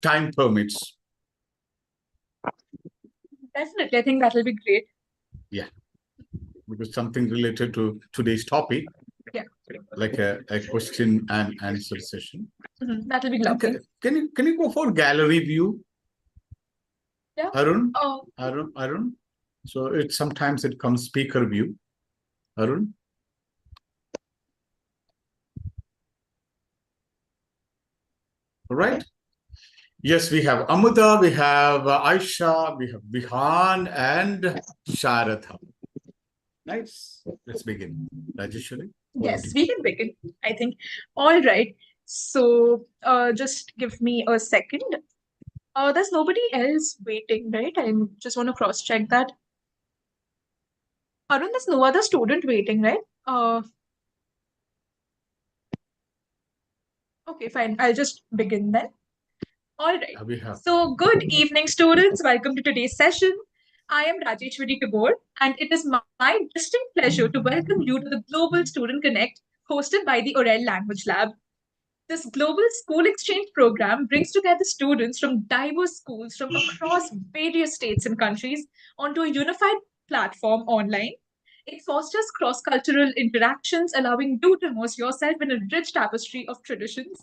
time permits. Definitely, I think that will be great. Yeah, because something related to today's topic. Yeah. Like a question and answer session. That will be lovely. Can you go for gallery view? Yeah. Arun? Oh. Arun? So sometimes it comes speaker view. Arun? All right. Yes, we have Amuda, we have Aisha, we have Bihan and Sharatha. Nice. Let's begin. Rajeshwari? Yes, we can begin, I think. All right. So just give me a second. There's nobody else waiting, right? I just want to cross-check that. Arun, there's no other student waiting, right? Okay, fine. I'll just begin then. All right. So, good evening, students. Welcome to today's session. I am Rajeshwari Kabor, and it is my distinct pleasure to welcome you to the Global Student Connect hosted by the Orell Language Lab. This global school exchange program brings together students from diverse schools from across various states and countries onto a unified platform online. It fosters cross cultural interactions, allowing you to immerse yourself in a rich tapestry of traditions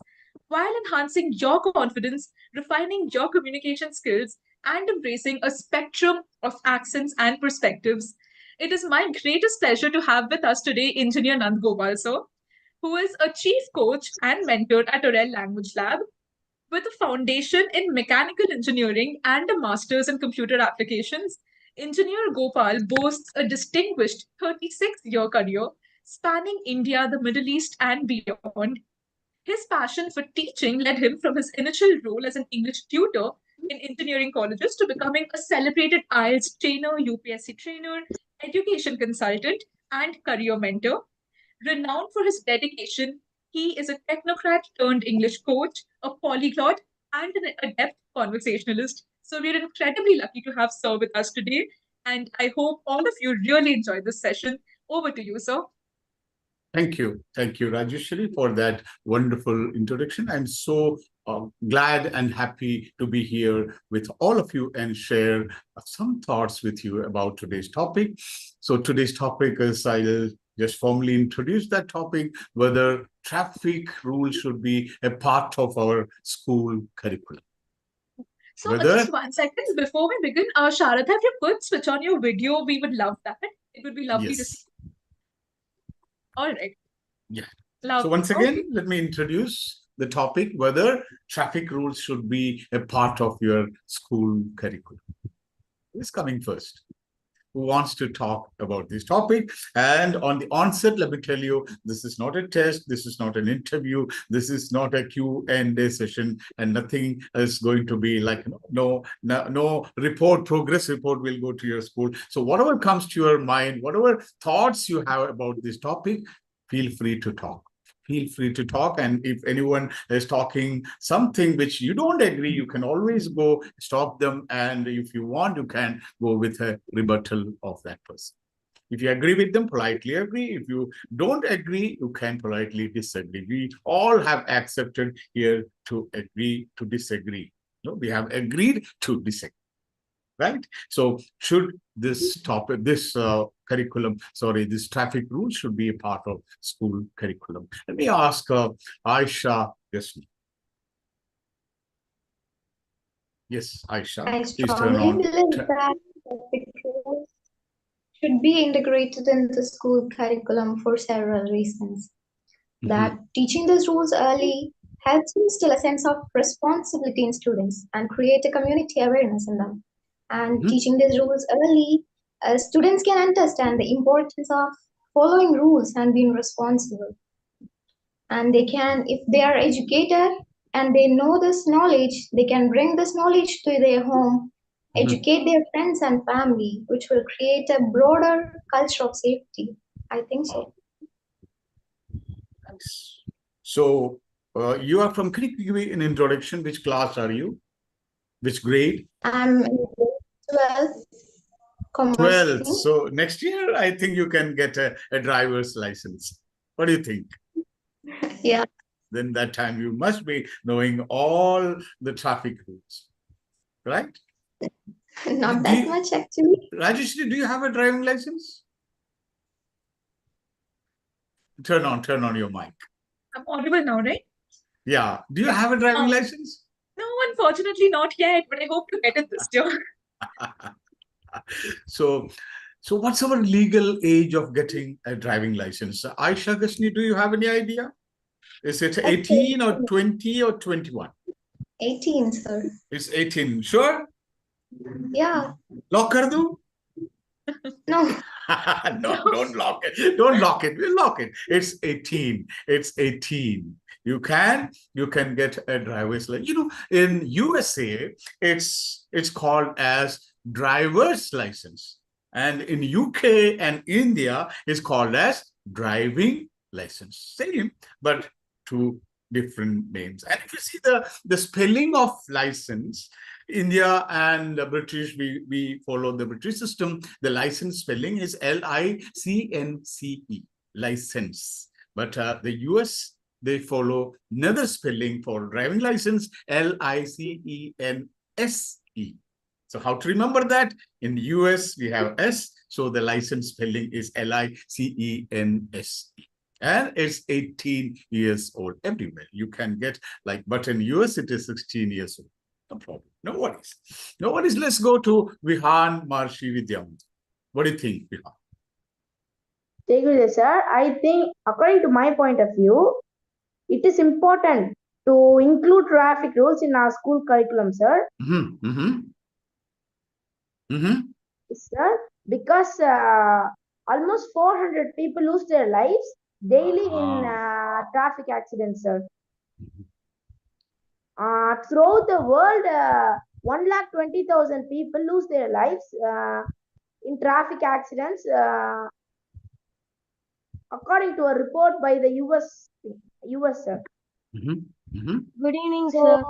while enhancing your confidence, refining your communication skills, and embracing a spectrum of accents and perspectives. It is my greatest pleasure to have with us today Engineer Nand Gopal sir, who is a chief coach and mentor at Orell Language Lab. With a foundation in mechanical engineering and a master's in computer applications, Engineer Gopal boasts a distinguished 36-year career spanning India, the Middle East, and beyond. His passion for teaching led him from his initial role as an English tutor in engineering colleges to becoming a celebrated IELTS trainer, UPSC trainer, education consultant, and career mentor. Renowned for his dedication, he is a technocrat turned English coach, a polyglot, and an adept conversationalist. So we're incredibly lucky to have Sir with us today, and I hope all of you really enjoyed this session. Over to you, Sir. Thank you, Rajeshwari, for that wonderful introduction. I'm so glad and happy to be here with all of you and share some thoughts with you about today's topic. So today's topic is, I'll just formally introduce that topic, whether traffic rules should be a part of our school curriculum. So just 1 second before we begin, Sharatha, if you could switch on your video, we would love that. It would be lovely to see. All right. Yeah. So once again, let me introduce the topic, whether traffic rules should be a part of your school curriculum. Who's coming first? Who wants to talk about this topic? And on the onset, let me tell you, this is not a test, this is not an interview, this is not a Q&A session, and nothing is going to be like no report, progress report will go to your school. So whatever comes to your mind, whatever thoughts you have about this topic, feel free to talk. Feel free to talk. And if anyone is talking something which you don't agree, you can always go stop them. And if you want, you can go with a rebuttal of that person. If you agree with them, politely agree. If you don't agree, you can politely disagree. We all have accepted here to agree to disagree. No, we have agreed to disagree. Right? So should this topic, this curriculum, this traffic rule should be a part of school curriculum. Let me ask Aisha this. Yes, Aisha. I strongly believe that traffic rules should be integrated in the school curriculum for several reasons. That teaching these rules early helps instill a sense of responsibility in students and create a community awareness in them. And teaching these rules early, students can understand the importance of following rules and being responsible. And they can, if they are educated and they know this knowledge, they can bring this knowledge to their home, educate their friends and family, which will create a broader culture of safety. I think so. So you are from, can you give me an introduction? Which class are you? Which grade? I'm in 12th. 12th. So next year, I think you can get a driver's license. What do you think? Yeah. then that time you must be knowing all the traffic rules, right? Not that much, actually. Rajeshri, do you have a driving license? Turn on your mic. I'm audible now, right? Yeah. Do you have a driving license? No, unfortunately not yet, but I hope to get it this year. So what's our legal age of getting a driving license? Aisha Gashni, do you have any idea? Is it 18 or 20 or 21? 18, sir. It's 18. Sure? Yeah. Lock kar do? No. No, don't lock it. Don't lock it. We'll lock it. It's 18. It's 18. You can get a driver's license. You know, in USA, it's called as driver's license. And in UK and India, it's called as driving license. Same, but two different names. And if you see the spelling of license, India and the British, we follow the British system. The license spelling is L-I-C-N-C-E, license. But the US, they follow another spelling for driving license, L-I-C-E-N-S-E. So how to remember that? In the US, we have S, so the license spelling is L-I-C-E-N-S-E. And it's 18 years old everywhere. You can get but in US, it is 16 years old. No problem. No worries. No worries. Let's go to Vihan Marshi Vidyam. What do you think, Vihan? Thank you, sir. I think, according to my point of view, it is important to include traffic rules in our school curriculum, sir. Sir, because almost 400 people lose their lives daily in traffic accidents, sir. Throughout the world, 120,000 people lose their lives in traffic accidents, according to a report by the US, sir. Good evening, sir.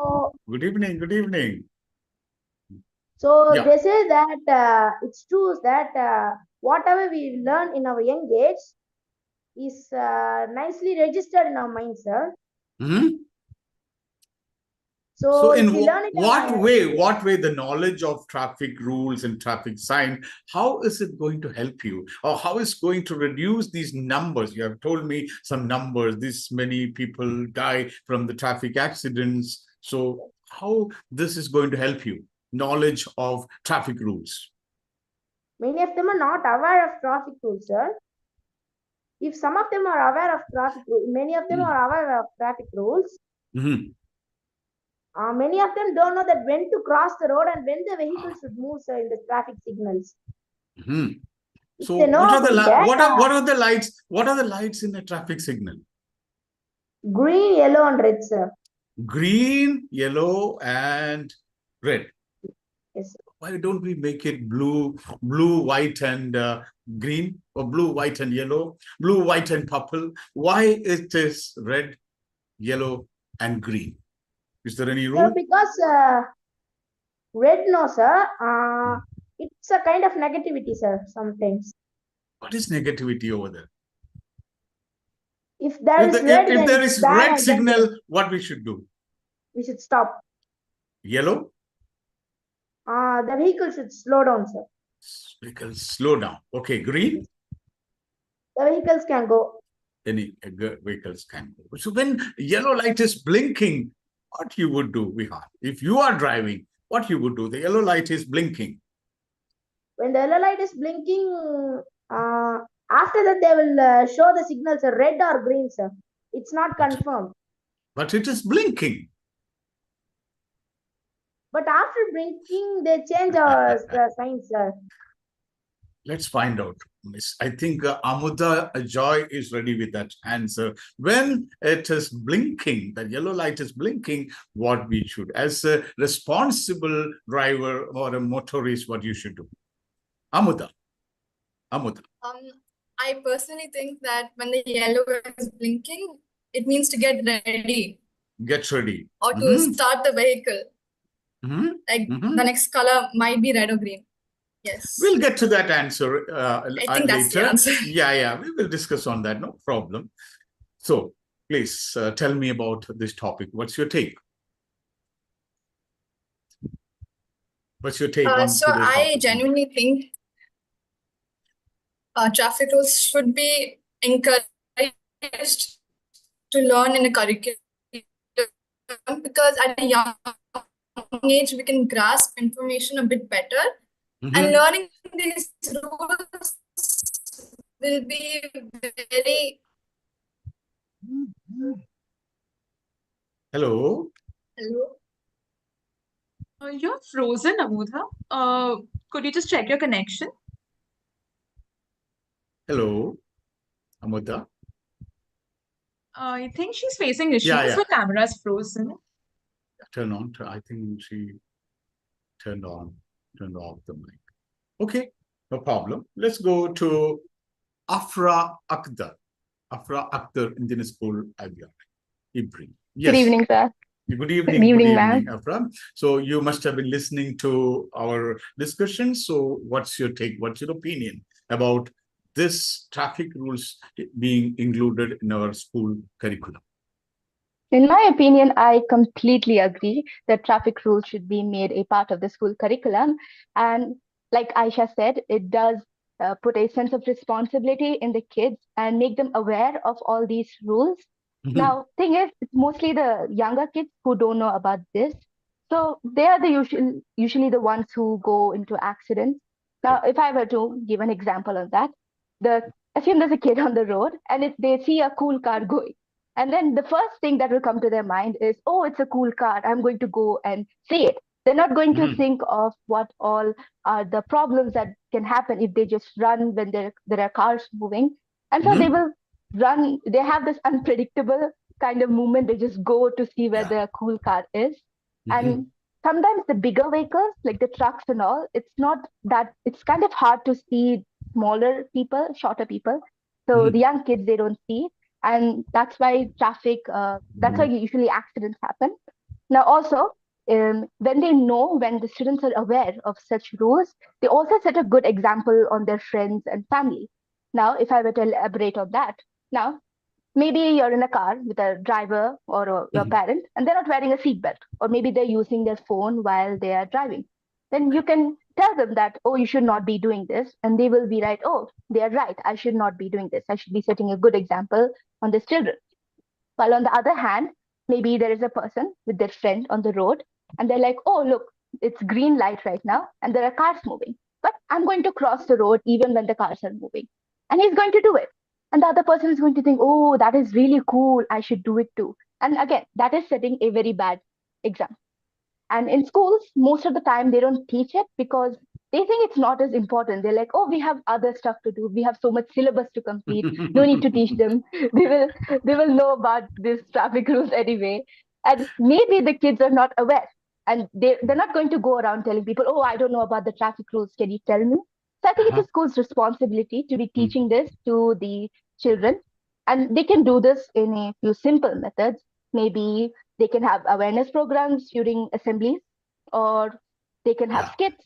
Good evening. Good evening. So they say that it's true that whatever we learn in our young age is nicely registered in our mind, sir. So in what way the knowledge of traffic rules and traffic sign, how is it going to help you? Or how is going to reduce these numbers? You have told me some numbers, this many people die from the traffic accidents. So how this is going to help you? Knowledge of traffic rules. Many of them are not aware of traffic rules, sir. If some of them are aware of traffic rules, many of them are aware of traffic rules. Many of them don't know that when to cross the road and when the vehicle should move, sir, in the traffic signals. So what are the lights? What are the lights in a traffic signal? Green, yellow, and red, sir. Green, yellow, and red. Yes, sir. Why don't we make it blue, white, and green, or blue, white, and yellow, blue, white, and purple? Why it is red, yellow, and green? Is there any rule? Sir, because red, no, sir. It's a kind of negativity, sir, sometimes. What is negativity over there? If there is red, if there is red signal, what we should do? We should stop. Yellow? The vehicle should slow down, sir. Vehicle slow down. Okay, green? The vehicles can go. Any vehicles can go. So when yellow light is blinking, what you would do, Vihan? If you are driving, what you would do? The yellow light is blinking. When the yellow light is blinking, after that they will show the signals red or green, sir. It's not confirmed. But it is blinking. But after blinking, they change our signs, sir. Let's find out. I think Amuda Joy is ready with that answer. When it is blinking, the yellow light is blinking, what we should, as a responsible driver or a motorist, what you should do. Amuda. I personally think that when the yellow is blinking, it means to get ready. Get ready. Or to start the vehicle. Like the next color might be red or green. Yes. We'll get to that answer I think that's the answer. Yeah, we will discuss on that, no problem. So Please tell me about this topic. What's your take? What's your take on so today's topic? I genuinely think traffic rules should be encouraged to learn in a curriculum, because at a young age we can grasp information a bit better, and learning these rules will be very... Hello? Hello? You're frozen, Amudha. Could you just check your connection? Hello, Amudha. I think she's facing issues. Her camera's frozen. Turn on. I think she turned off the mic. Okay, no problem. Let's go to Afra Akhtar. Afra Akhtar, Indian School, Ibri. Yes. Good evening, sir. Good evening. Good evening, ma'am. Afra. So you must have been listening to our discussion. So what's your take? What's your opinion about this traffic rules being included in our school curriculum? In my opinion, I completely agree that traffic rules should be made a part of the school curriculum. And like Aisha said, it does put a sense of responsibility in the kids and make them aware of all these rules. Now, thing is, it's mostly the younger kids who don't know about this. So they are usually the ones who go into accidents. Now, if I were to give an example of that, assume there's a kid on the road and if they see a cool car going, and then the first thing that will come to their mind is, oh, it's a cool car, I'm going to go and see it. They're not going to think of what all are the problems that can happen if they just run when there are cars moving. And so they will run. They have this unpredictable kind of movement. They just go to see where the cool car is. And sometimes the bigger vehicles, like the trucks and all, it's kind of hard to see smaller people, shorter people. So the young kids, they don't see. And that's why that's why usually accidents happen. Now also, when the students are aware of such rules, they also set a good example on their friends and family. Now, if I were to elaborate on that, now, maybe you're in a car with a driver or your parent, and they're not wearing a seatbelt, or maybe they're using their phone while they are driving. Then you can tell them that, oh, you should not be doing this. And they will be right, oh, they are right. I should not be doing this. I should be setting a good example on these children. While on the other hand, maybe there is a person with their friend on the road, and they're like, oh, look, it's green light right now, and there are cars moving. But I'm going to cross the road even when the cars are moving. And he's going to do it. And the other person is going to think, oh, that is really cool. I should do it too. And again, that is setting a very bad example. And in schools, most of the time, they don't teach it because they think it's not as important. They're like, oh, we have other stuff to do. We have so much syllabus to complete. No need to teach them. They will know about these traffic rules anyway. And maybe the kids are not aware. And they're not going to go around telling people, oh, I don't know about the traffic rules. Can you tell me? So I think it's a school's responsibility to be teaching this to the children. And they can do this in a few simple methods. Maybe they can have awareness programs during assemblies, or they can have skits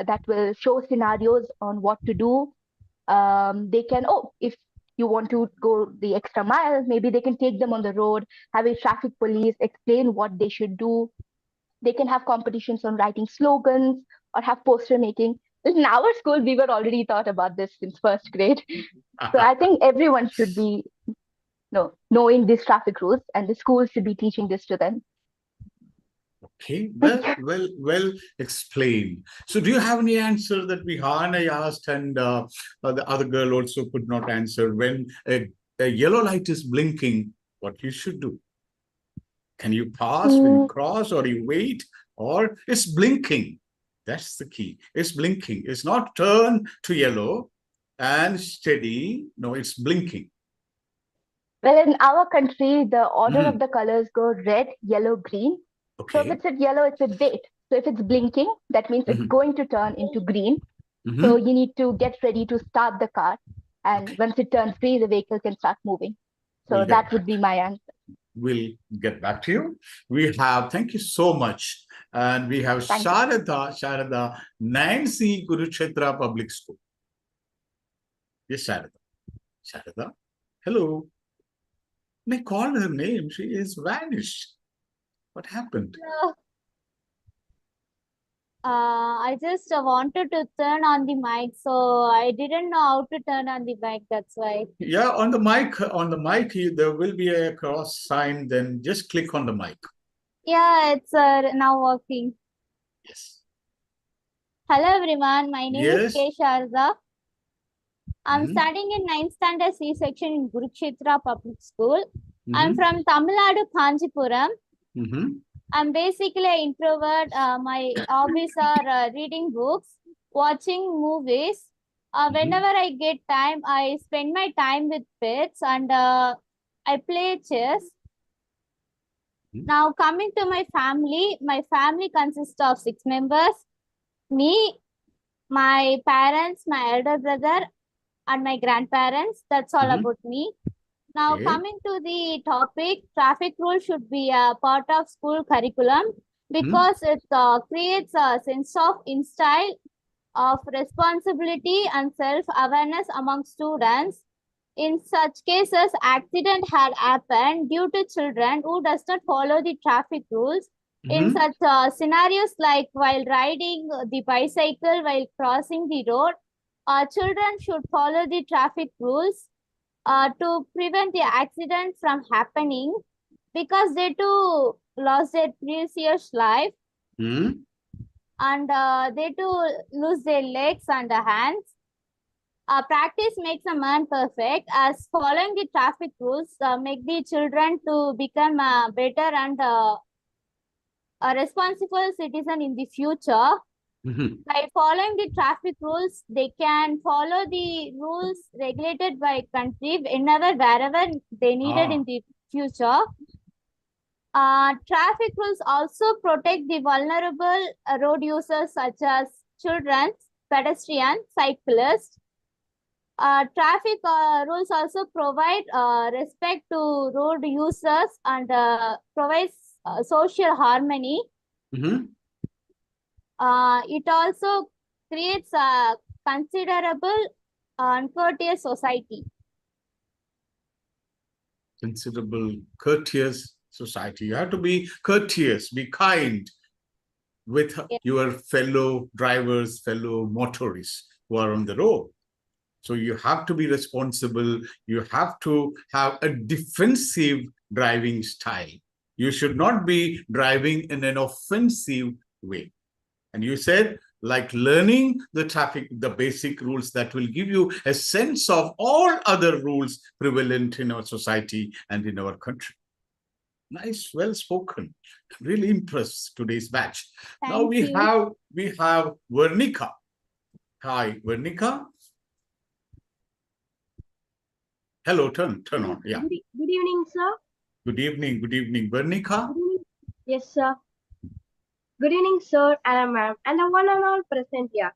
that will show scenarios on what to do. They can, if you want to go the extra mile, maybe they can take them on the road, have a traffic police explain what they should do. They can have competitions on writing slogans or have poster making. In our school, we were already taught about this since first grade. So I think everyone should be knowing these traffic rules, and the school should be teaching this to them. Okay, well explained. So do you have any answer that I asked, and the other girl also could not answer? When a yellow light is blinking, what you should do? Can you pass when you cross, or you wait, or it's blinking? That's the key. It's blinking. It's not turn to yellow and steady. No, it's blinking. Well, in our country, the order of the colors go red, yellow, green. Okay. So if it's at yellow, it's a wait. So if it's blinking, that means it's going to turn into green. So you need to get ready to start the car. And once it turns green, the vehicle can start moving. So that would be my answer. We'll get back to you. Thank you so much. And we have Sharada, 9C Kurukshetra Public School. Yes, Sharada. Hello. When I called her name, she is vanished. What happened? I just wanted to turn on the mic, so I didn't know how to turn on the mic. That's why. Yeah, on the mic, there will be a cross sign. Then just click on the mic. Yeah, it's now working. Yes. Hello everyone, my name is K. Sharda. I'm studying in 9th standard C section in Kurukshetra Public School. I'm from Tamil Nadu, Kanchipuram. I'm basically an introvert. My hobbies are reading books, watching movies. Whenever I get time, I spend my time with pets and I play chess. Now coming to my family consists of 6 members. Me, my parents, my elder brother, and my grandparents. That's all about me. Now, coming to the topic, traffic rules should be a part of school curriculum because it creates a sense of instyle of responsibility and self-awareness among students. In such cases, accident had happened due to children who does not follow the traffic rules. In such scenarios like while riding the bicycle, while crossing the road, children should follow the traffic rules to prevent the accident from happening because they too lost their precious life and they too lose their legs and hands. Practice makes a man perfect as following the traffic rules make the children to become better and a responsible citizen in the future. By following the traffic rules, they can follow the rules regulated by country whenever, wherever they needed in the future. Traffic rules also protect the vulnerable road users such as children, pedestrians, cyclists. Traffic rules also provide respect to road users and provides social harmony. It also creates a considerable courteous society. Considerable courteous society. You have to be courteous, be kind with your fellow drivers, fellow motorists who are on the road. So you have to be responsible. You have to have a defensive driving style. You should not be driving in an offensive way. And you said, like learning the traffic, the basic rules that will give you a sense of all other rules prevalent in our society and in our country. Nice, well spoken. Really impressed today's batch. Now we have Vernika. Hi, Vernika. Hello, turn on. Yeah. Good evening, sir. Good evening, Vernika. Yes, sir. Good evening, sir and ma'am, and the one and all present here.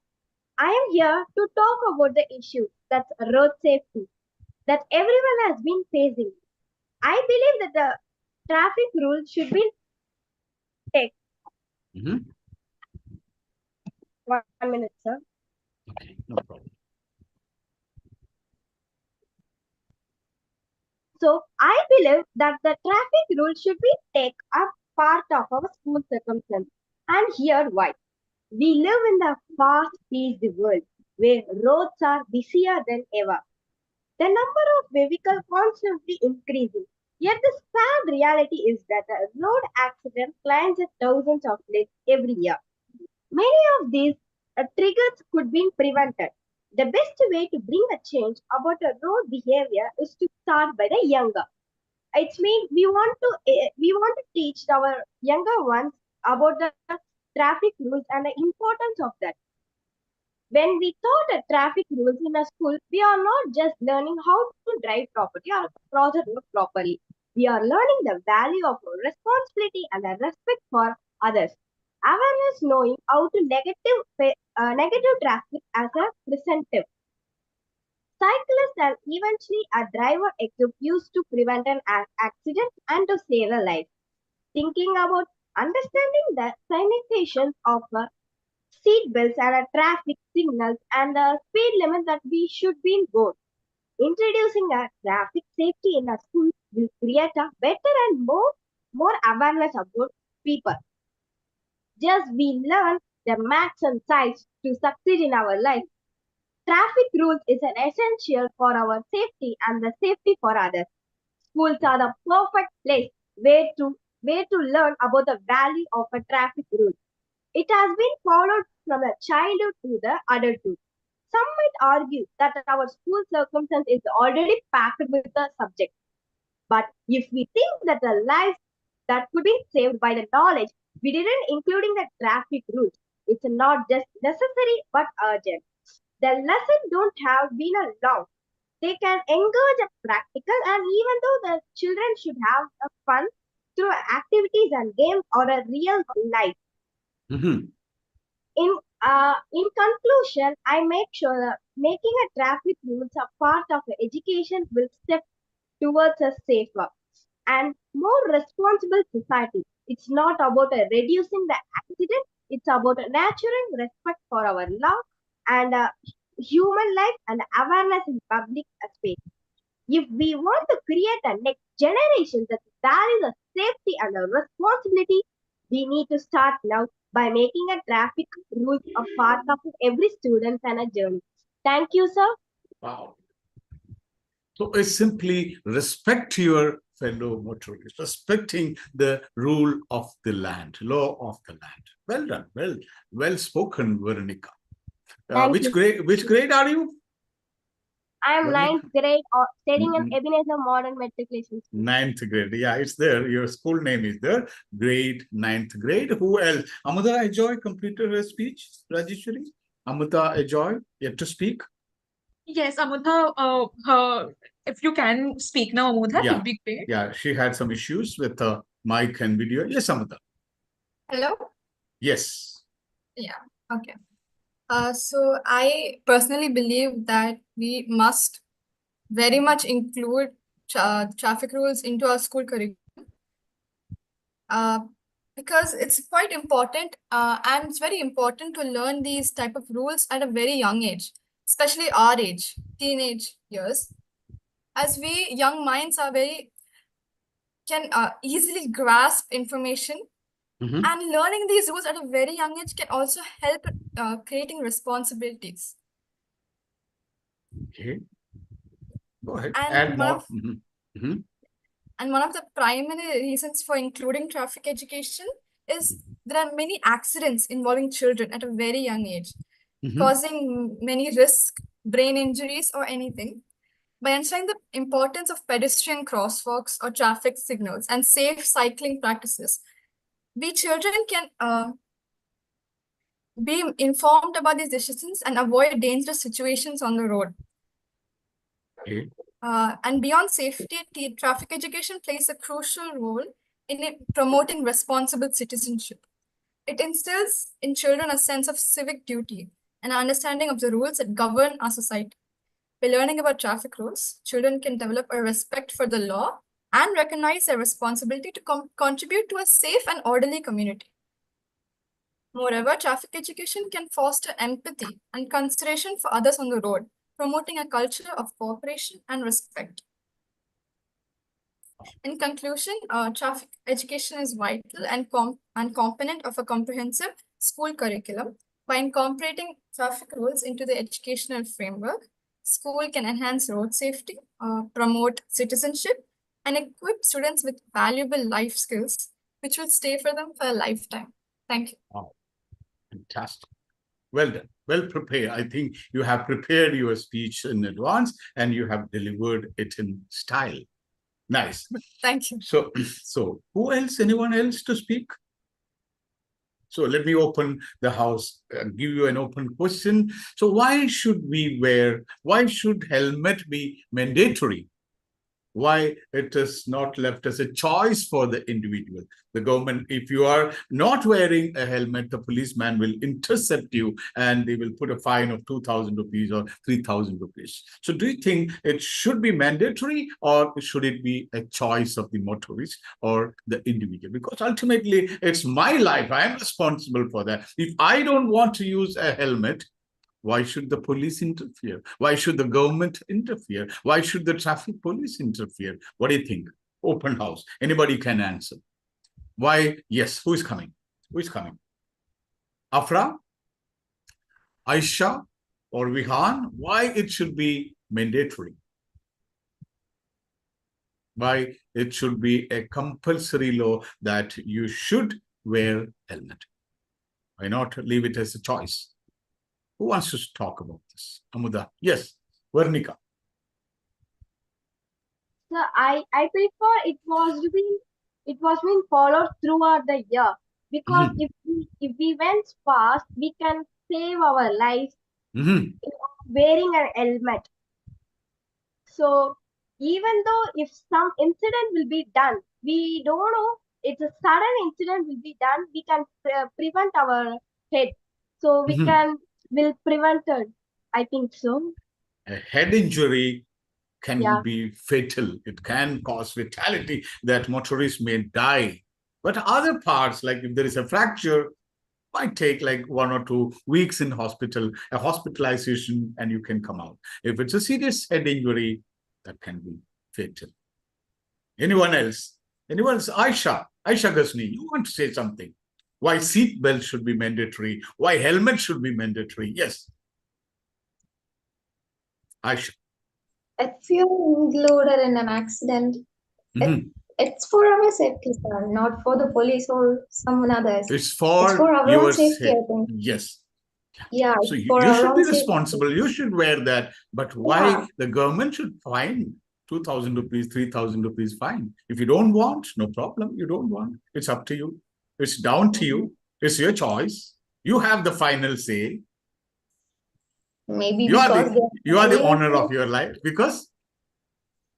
I am here to talk about the issue that's road safety that everyone has been facing. I believe that the traffic rules should be taken. 1 minute, sir. Okay, no problem. So I believe that the traffic rules should be taken a part of our school circumstance. And here why. We live in the fast-paced world where roads are busier than ever. The number of vehicles constantly increasing. Yet the sad reality is that a road accident climbs at thousands of lives every year. Many of these triggers could be prevented. The best way to bring a change about a road behavior is to start by the younger. It means we want to teach our younger ones about the traffic rules and the importance of that. When we taught traffic rules in a school, we are not just learning how to drive properly or cross the road properly. We are learning the value of responsibility and the respect for others. Awareness knowing how to negative traffic as a preventive. Cyclists are eventually a driver equipped used to prevent an accident and to save a life. Thinking about understanding the signification of seat belts and traffic signals and the speed limit that we should be in both. Introducing a traffic safety in a school will create a better and more awareness about people. Just we learn the maths and science to succeed in our life. Traffic rules is an essential for our safety and the safety for others. Schools are the perfect place where to learn about the value of a traffic rule. It has been followed from the childhood to the adulthood. Some might argue that our school circumstance is already packed with the subject. But if we think that the lives that could be saved by the knowledge we didn't including the traffic rules, it's not just necessary but urgent. The lesson don't have been a long. They can encourage a practical and even though the children should have a fun through activities and games or a real life. In conclusion, I make sure that making a traffic rules a part of the education will step towards a safer and more responsible society. It's not about reducing the accident, it's about nurturing respect for our law and human life and awareness in public space. If we want to create a next generation that there is a safety and a responsibility, we need to start now by making a traffic rules a part of every student and a journey. Thank you, sir. Wow. So it's simply respect your fellow motorists, respecting the rule of the land, law of the land. Well done, well spoken, Veronica. Which grade are you? I am ninth grade studying in Ebenezer Modern Matriculation School. Ninth grade, yeah, it's there. Your school name is there. Grade, ninth grade. Who else? Amata Ajoy completed her speech. Rajeshwari. Amata Ajoy, yet to speak. Yes, Amudha, if you can speak now, Amudha, it would be great. Yeah, she had some issues with mic and video. Yes, Amudha. Hello? Yes. Yeah, okay. So I personally believe that we must very much include traffic rules into our school curriculum because it's quite important and it's very important to learn these type of rules at a very young age, especially our age, teenage years, as we young minds are can easily grasp information. And learning these rules at a very young age can also help creating responsibilities. Okay. Go ahead. And add more. And one of the primary reasons for including traffic education is there are many accidents involving children at a very young age, causing many risks, brain injuries, or anything. By understanding the importance of pedestrian crosswalks or traffic signals and safe cycling practices, we children can be informed about these decisions and avoid dangerous situations on the road. Okay. And beyond safety, traffic education plays a crucial role in promoting responsible citizenship. It instills in children a sense of civic duty and understanding of the rules that govern our society. By learning about traffic rules, children can develop a respect for the law and recognize their responsibility to contribute to a safe and orderly community. Moreover, traffic education can foster empathy and consideration for others on the road, promoting a culture of cooperation and respect. In conclusion, traffic education is vital and component of a comprehensive school curriculum. By incorporating traffic rules into the educational framework, school can enhance road safety, promote citizenship, and equip students with valuable life skills, which will stay for them for a lifetime. Thank you. Wow. Fantastic. Well done. Well prepared. I think you have prepared your speech in advance and you have delivered it in style. Nice. Thank you. So who else? Anyone else to speak? So let me open the house and give you an open question. So why should helmet be mandatory? Why it is not left as a choice for the individual? The government, if you are not wearing a helmet, the policeman will intercept you and they will put a fine of 2,000 rupees or 3,000 rupees. So do you think it should be mandatory or should it be a choice of the motorist or the individual? Because ultimately it's my life. I am responsible for that. If I don't want to use a helmet, Why should the police interfere? Why should the government interfere? Why should the traffic police interfere? What do you think? Open house. Anybody can answer. Why? Yes. Who is coming? Who is coming? Afra? Aisha? Or Vihan? Why it should be mandatory? Why it should be a compulsory law that you should wear helmet? Why not leave it as a choice? Who wants to talk about this? Amuda. Yes. Varnika. So I prefer it was being followed throughout the year, because if we went fast, we can save our lives wearing a helmet. So even though if some incident will be done, we don't know, it's a sudden incident will be done, we can prevent our head. So we will prevent it. I think so. A head injury can be fatal. It can cause fatality that motorists may die. But other parts, like if there is a fracture, might take like 1 or 2 weeks in hospital, a hospitalization, and you can come out. If it's a serious head injury, that can be fatal. Anyone else? Anyone else? Aisha Ghazni, you want to say something? Why seat belts should be mandatory? Why helmet should be mandatory? Yes. Aisha. If you're included in an accident, it's for our safety, sir, not for the police or someone others. It's for our own safety, I think. Yes. Yeah. So you should be responsible. Safety. You should wear that. But why the government should fine 2,000 rupees, 3,000 rupees fine? If you don't want, no problem. You don't want. It's up to you. It's down to you. It's your choice. You have the final say. Maybe you are the owner of your life, because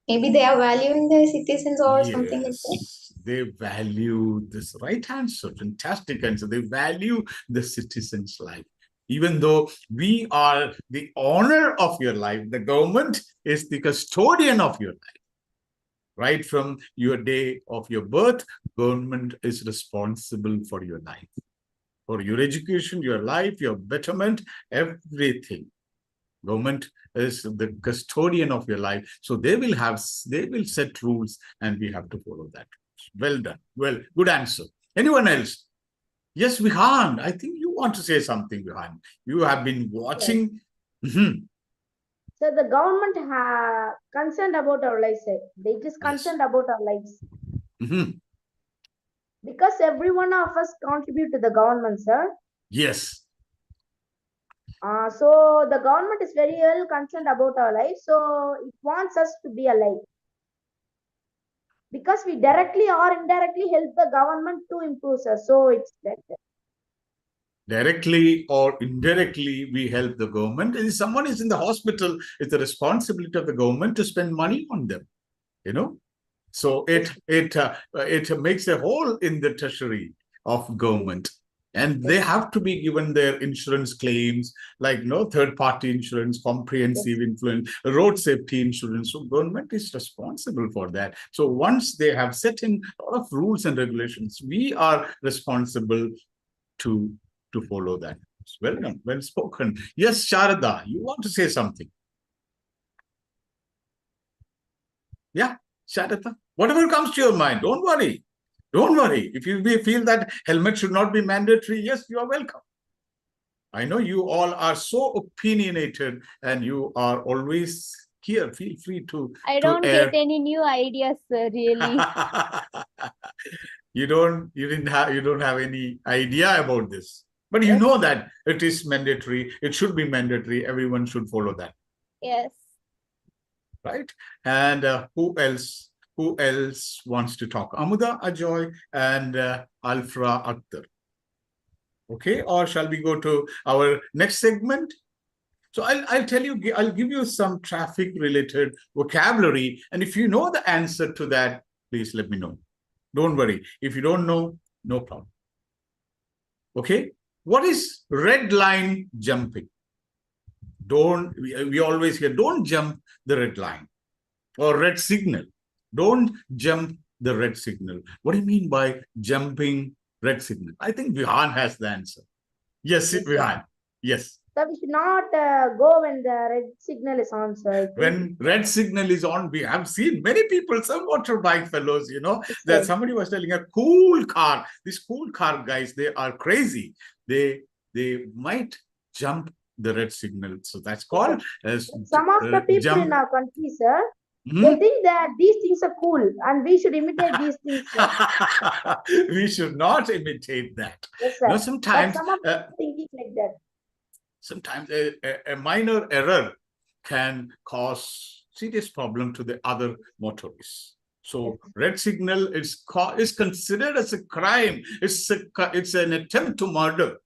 maybe they are valuing their citizens or something like that. They value this. Right answer. Fantastic answer. They value the citizen's life. Even though we are the owner of your life, the government is the custodian of your life. Right from your day of your birth, government is responsible for your life, for your education, your life, your betterment, everything. Government is the custodian of your life. So they will set rules, and we have to follow that. Well done. Well, good answer. Anyone else? Yes, Vihan. I think you want to say something, Vihan. You have been watching. Yes. So the government concerned about our lives. They just concerned about our lives. Because every one of us contribute to the government, sir. Yes. So the government is very well concerned about our life. So it wants us to be alive. Because we directly or indirectly help the government to improve us. So it's better. Directly or indirectly, we help the government. If someone is in the hospital, it's the responsibility of the government to spend money on them. So it makes a hole in the treasury of government. And they have to be given their insurance claims, like third-party insurance, comprehensive influence, road safety insurance. So government is responsible for that. So once they have set in a lot of rules and regulations, we are responsible to follow that. Well done, well spoken. Yes, Sharada, you want to say something? Yeah, Sharada, whatever comes to your mind, don't worry. Don't worry. If you feel that helmet should not be mandatory, yes, you are welcome. I know you all are so opinionated, and you are always here. Feel free to I don't get any new ideas, sir, really. You don't have any idea about this. But you know that it is mandatory. It should be mandatory. Everyone should follow that. Yes. Right? And who else? Who else wants to talk? Amuda, Ajoy, and Alfra Akhtar. Okay, or shall we go to our next segment? So I'll tell you, I'll give you some traffic-related vocabulary, and if you know the answer to that, please let me know. Don't worry. If you don't know, no problem. Okay, what is red line jumping? We always hear, don't jump the red line, or red signal. Don't jump the red signal. What do you mean by jumping red signal? I think Vihan has the answer. Yes, Vihan. Yes. So we should not go when the red signal is on, sir. When red signal is on, we have seen many people, some motorbike fellows, you know, that somebody was telling a cool car. These cool car guys, they are crazy. They might jump the red signal. So that's called as some of the people jump. in our country, sir, they think that these things are cool and we should imitate these things, sir. We should not imitate that. Yes, sir. No, sometimes but some of them thinking like that. Sometimes a minor error can cause serious problem to the other motorists. So red signal is considered as a crime. It's an attempt to murder.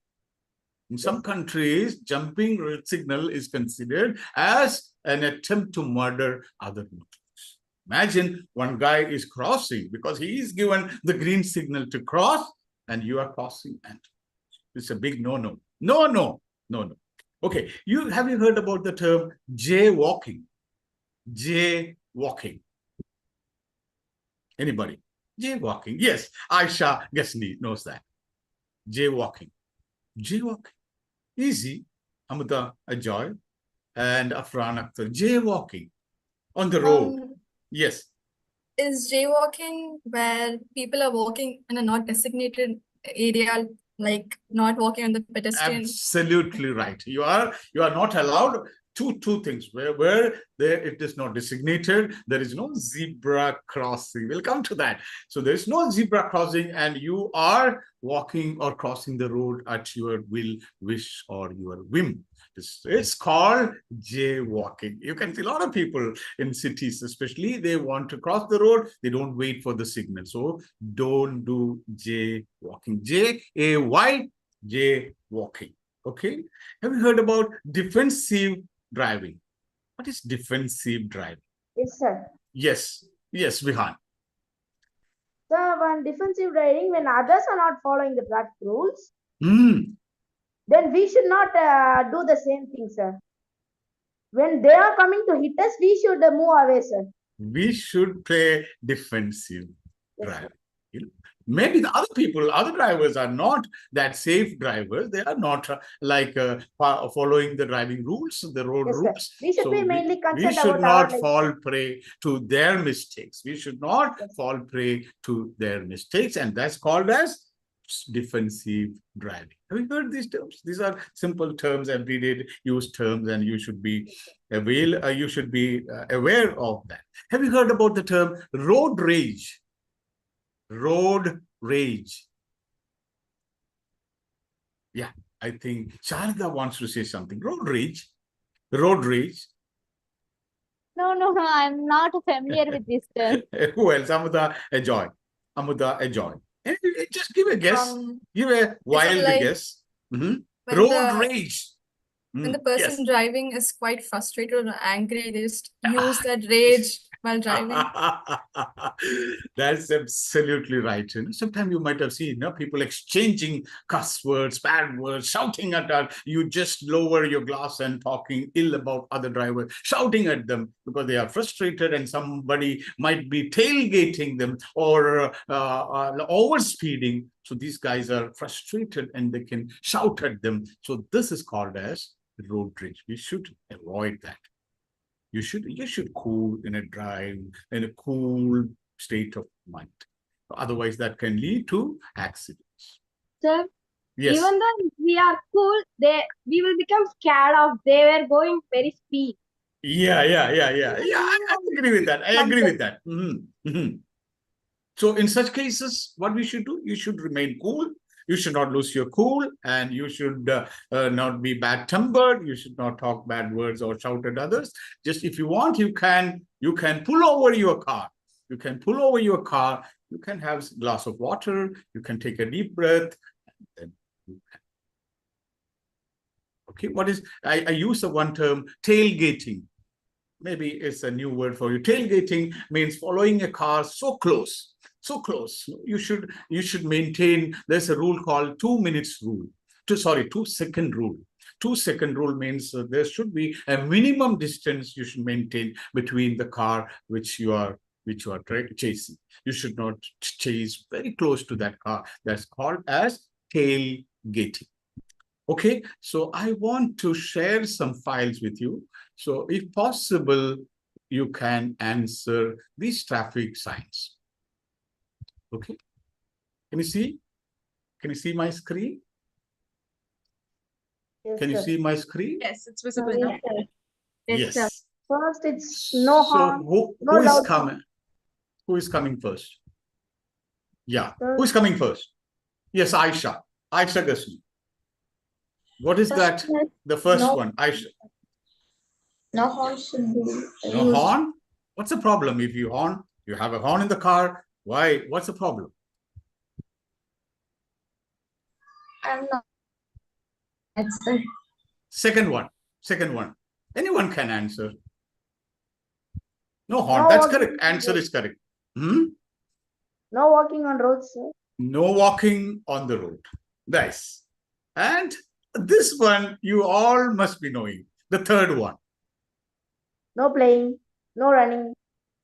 In some countries, jumping red signal is considered as an attempt to murder other motorists. Imagine one guy is crossing because he is given the green signal to cross and you are crossing, and it's a big no-no. No. Okay, have you heard about the term jaywalking? Jaywalking. Anybody? Jaywalking. Yes, Aisha Gasni knows that. Jaywalking. Jaywalking. Easy. Amita Ajoy and Afran Akhtar. Jaywalking on the road. Yes. Is jaywalking where people are walking in a not designated area, like not walking on the pedestrian? Absolutely right. You are not allowed. Two things where there it is not designated. There is no zebra crossing. We'll come to that. So there is no zebra crossing, and you are walking or crossing the road at your will, wish, or your whim. It's called jaywalking. You can see a lot of people in cities, especially, they want to cross the road. They don't wait for the signal. So don't do jaywalking. J-A-Y, jaywalking. Okay. Have you heard about defensive driving? What is defensive driving? Yes, sir. Yes, Vihan. So when defensive driving, when others are not following the traffic rules, then we should not do the same thing, sir. When they are coming to hit us, we should move away, sir. We should play defensive driving. You know? Maybe the other drivers are not that safe drivers. They are not following the driving rules, the road rules. We should be mainly concerned we should about not fall prey to their mistakes. We should not fall prey to their mistakes. And that's called as defensive driving. Have you heard these terms? These are simple terms, everyday use terms, and you should be aware of that. Have you heard about the term road rage? Road rage. Yeah, I think Sharda wants to say something. Road rage. Road rage. No, I'm not familiar with this term. Who else? Amudha Ajoy. Just give a guess. Give a wild guess. Road rage. When the person driving is quite frustrated or angry, they just use that rage while driving. That's absolutely right. You know, sometimes you might have seen people exchanging cuss words, bad words, shouting at us. You just lower your glass and talking ill about other drivers, shouting at them because they are frustrated, and somebody might be tailgating them or overspeeding. So these guys are frustrated and they can shout at them. So this is called as road rage. We should avoid that. You should cool in a cool state of mind. Otherwise, that can lead to accidents. Sir, yes. Even though we are cool, we will become scared of they were going very speed. Yeah. I agree with that. So in such cases, what we should do? You should remain cool. You should not lose your cool, and you should not be bad-tempered. You should not talk bad words or shout at others. Just if you want, you can pull over your car. You can have a glass of water. You can take a deep breath. And then you can. Okay, I use the one term, tailgating. Maybe it's a new word for you. Tailgating means following a car so close. You should maintain. There's a rule called 2 minutes rule. 2 second rule. 2 second rule means there should be a minimum distance you should maintain between the car which you are chasing. You should not chase very close to that car. That's called as tailgating. Okay, so I want to share some files with you. So if possible, you can answer these traffic signs. Okay, can you see? Can you see my screen? Yes, Can you sir. see my screen? Yes, it's visible now. Yes. First, it's no So harm. who is coming? Who is coming first? Yeah. Who is coming first? Yes, Aisha. Aisha Gasmi. What is that? The first one, Aisha. No horn should be No used. horn? What's the problem if you horn? You have a horn in the car. Why? What's the problem? I'm not. Answer. Second one. Second one. Anyone can answer. No horn. No That's walking correct. on Answer road. is correct. Hmm? No walking on roads, sir. No walking on the road. Nice. And this one you all must be knowing. The third one. No playing. No running.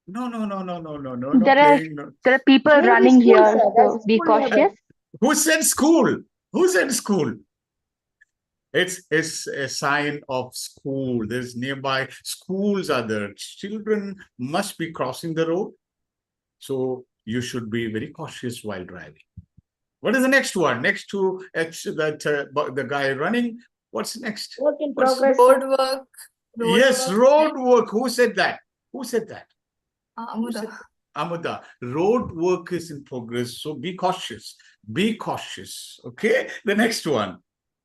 No There are playing. No. there are people Maybe running school, here, sir. so That's be school nearby. cautious. Who said school? Who said school? It's a sign of school. There's nearby schools are there. Children must be crossing the road. So you should be very cautious while driving. What is the next one? Next to the guy running, what's next? Work in progress. Road work. Yes, road work. Who said that? Who said that? Amuda. Amuda, road work is in progress, so be cautious. Be cautious. Okay, the next one.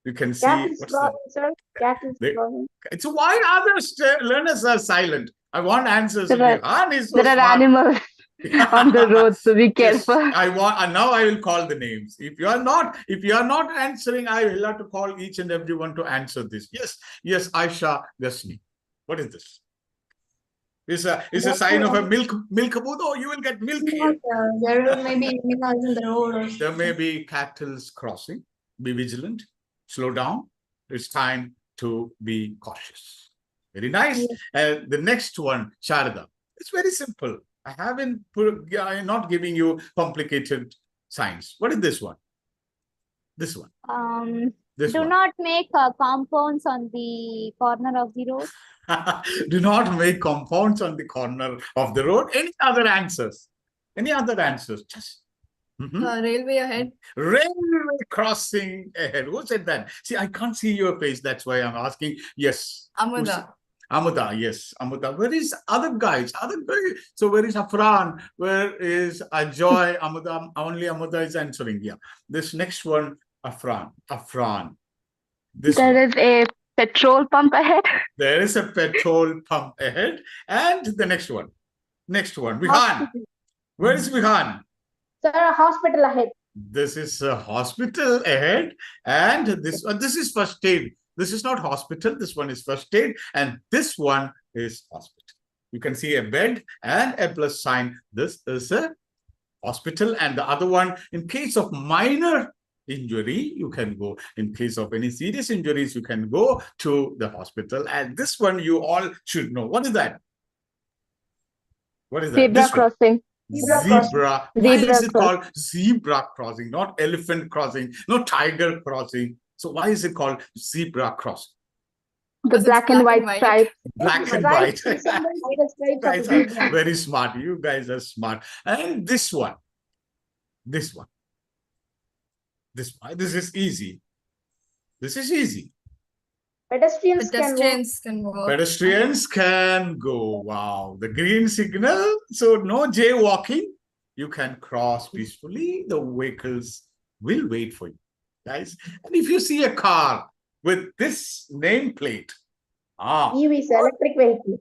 You can see. Cat is What's crossing, sir. Cat is crossing. It's why other learners are silent. I want answers. There are, is so there are smart. animals on the road, so be careful. Yes, I want, and now I will call the names. If you are not answering, I will have to call each and everyone to answer this. Yes, Aisha Gasni. What is this? Is a sign of a milk booth. Oh, you will get milk here. There may be animals in the road. Or there may be cattle crossing. Be vigilant. Slow down. It's time to be cautious. Very nice. And the next one, Sharada. It's very simple. I'm not giving you complicated signs. What is this one? This one. Do not make compounds on the corner of the road. Do not make compounds on the corner of the road. Any other answers? Any other answers? Just railway ahead. Railway crossing ahead. Who said that? See, I can't see your face. That's why I'm asking. Yes. Amuda. Amuda, yes. Amuda. Where is other guys? So where is Afran? Where is Ajoy? Amuda. Only Amuda is answering. Yeah. This next one, Afran. There is a petrol pump ahead. There is a petrol pump ahead. And the next one. Vihan. Where is Vihan? Sir, a hospital ahead. This is a hospital ahead. And this is first aid. This is not hospital. This one is first aid. And this one is hospital. You can see a bed and a plus sign. This is a hospital. And the other one, in case of minor injury, you can go. In case of any serious injuries, you can go to the hospital. And this one you all should know. What is that? What is that? Zebra crossing. Zebra. Why is it called zebra crossing? Not elephant crossing, not tiger crossing. So why is it called zebra crossing? The black and white stripe. Black and white. Guys are very smart. You guys are smart. And this one. This is easy. This is easy. Pedestrians can walk. Pedestrians can go. Wow. The green signal. So no jaywalking. You can cross peacefully. The vehicles will wait for you, guys. And if you see a car with this nameplate, EVs, electric vehicle.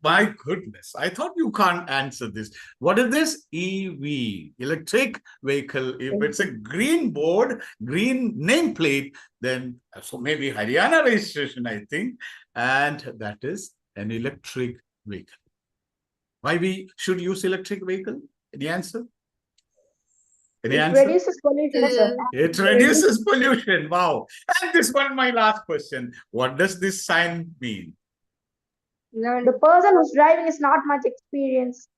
My goodness, I thought you can't answer this. What is this? EV, electric vehicle. If it's a green board, green nameplate, then so maybe Haryana registration, I think. And that is an electric vehicle. Why we should use electric vehicle? Any answer? Any answer? It reduces pollution, sir. It reduces pollution. Wow. And this one, my last question. What does this sign mean? The person who's driving is not much experienced.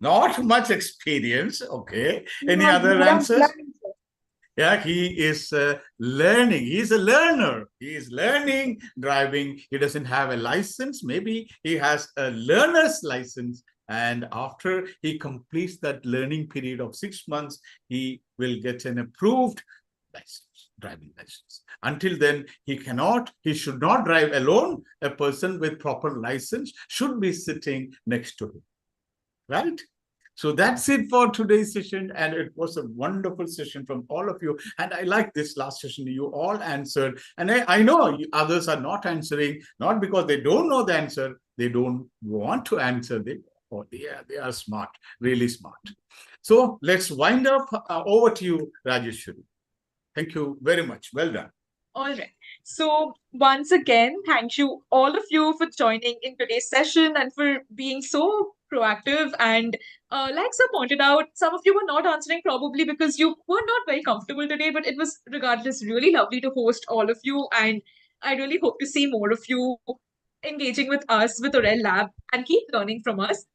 Not much experience. Okay. Any other answers? Yeah, he is learning. He's a learner. He is learning driving. He doesn't have a license. Maybe he has a learner's license. And after he completes that learning period of 6 months, he will get an approved license, driving license. Until then, he should not drive alone. A person with proper license should be sitting next to him. Right? So that's it for today's session. And it was a wonderful session from all of you. And I like this last session. You all answered. And I know others are not answering, not because they don't know the answer. They don't want to answer. They are smart, really smart. So let's wind up. Over to you, Rajeshwari. Thank you very much. Well done. All right. So once again, thank you all of you for joining in today's session and for being so proactive. And like Sir pointed out, some of you were not answering probably because you were not very comfortable today, but it was regardless really lovely to host all of you. And I really hope to see more of you engaging with us with Orell Lab and keep learning from us.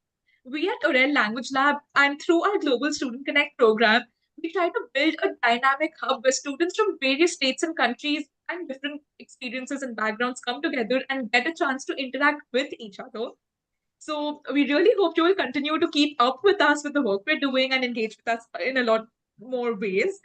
We at Orell Language Lab and through our Global Student Connect program, we try to build a dynamic hub where students from various states and countries and different experiences and backgrounds come together and get a chance to interact with each other. So we really hope you will continue to keep up with us with the work we're doing and engage with us in a lot more ways.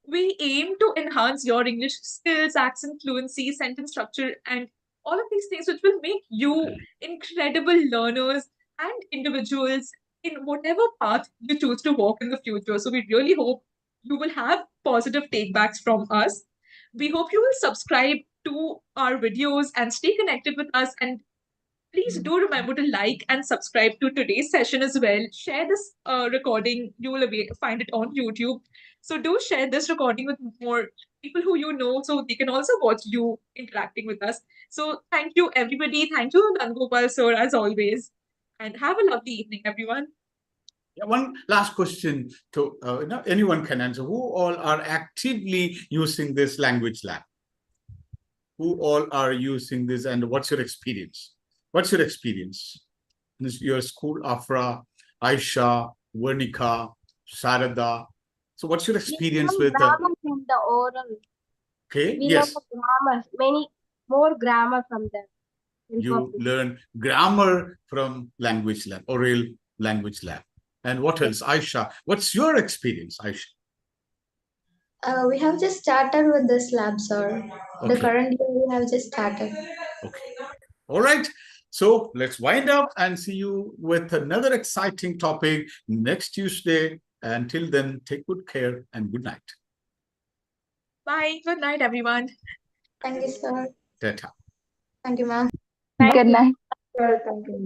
We aim to enhance your English skills, accent fluency, sentence structure, and all of these things, which will make you incredible learners and individuals in whatever path you choose to walk in the future. So we really hope you will have positive takebacks from us. We hope you will subscribe to our videos and stay connected with us. And please do remember to like and subscribe to today's session as well. Share this recording. You will find it on YouTube. So do share this recording with more people who you know so they can also watch you interacting with us. So thank you, everybody. Thank you, Nangopal sir, as always. And have a lovely evening, everyone. Yeah, one last question to anyone can answer. Who all are actively using this language lab? Who all are using this and what's your experience? What's your experience? Your school, Afra, Aisha, Vernika, Sarada. So what's your experience with grammar from the oral? Okay, we yes. learn grammar, many more grammar from them. You learn grammar from Language Lab, Orell Language Lab. And what else? Aisha, what's your experience, Aisha? We have just started with this lab, sir. Okay. The current year we have just started. Okay. All right. So let's wind up and see you with another exciting topic next Tuesday. Until then, take good care and good night. Bye. Good night, everyone. Thank you, sir. Tata. Thank you, ma'am. Good night. Thank you.